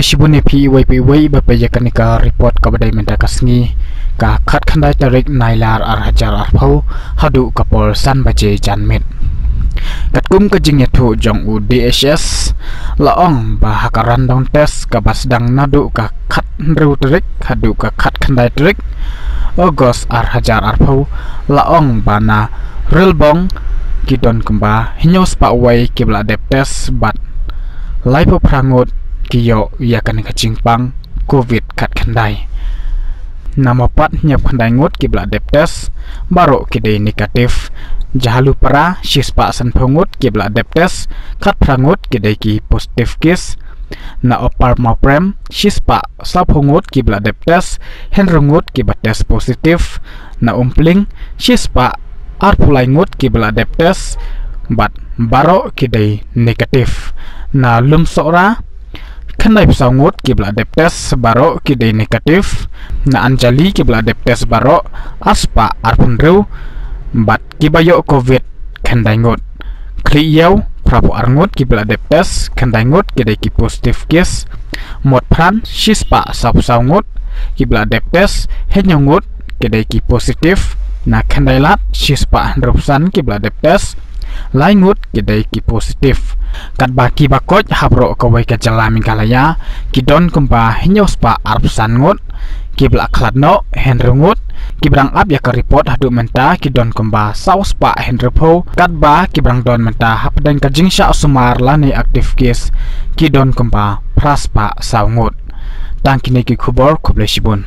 shibun epi wai bapayakan ka report ka badai menta kasngi ka khat khandai tarik nailar hajar arphau hadu kapol san baje janmet katkum ka jingya thu jong u DHS laong ba hakaran dong test ka basdang nadu ka khat ru tarik hadu ka khat khandai tarik Ogos hajar arphau laong bana rilbong kidon kemba hinyos pa wai kibla dep test bat laipo prangot kiyo yakan kacingpang covid kat khandai nama pat nyap khandai ngot kibla dep test baro kidai negatif jahalu para shispa san phongot kibla dep test kat prangot kidai ki positif case na opar maprem shispa sa phongot kibla dep test henrongot kibla test positif na umpling shispa ar pulai ngot kibla dep test bat baro kidai negatif na lumsora khandai psangot kibla dep test baro kidai negatif na anjali kibla dep test baro aspa arpunreu bat kibayo covid khandai ngot kliyau prapo arngot kibla dep test khandai ngot kidai ki positif case mot pran shispa sapsaungot kibla dep test henyongot kidai ki positif na khandai lat shispa rupsan kibla dep test laingut kidai ki positif kat baki bakot habro kawai ka jala Meghalaya kidon kumpa hinyospa arpsan ngot kibla khladno henrungut kibrang ap ya ka report hadu menta kidon kumpa sauspa henrepo kat ba kibrang don menta hapdan ka jingsha sumar lani active case kidon kumpa praspa saungut tangkini ki khubor khoble shibun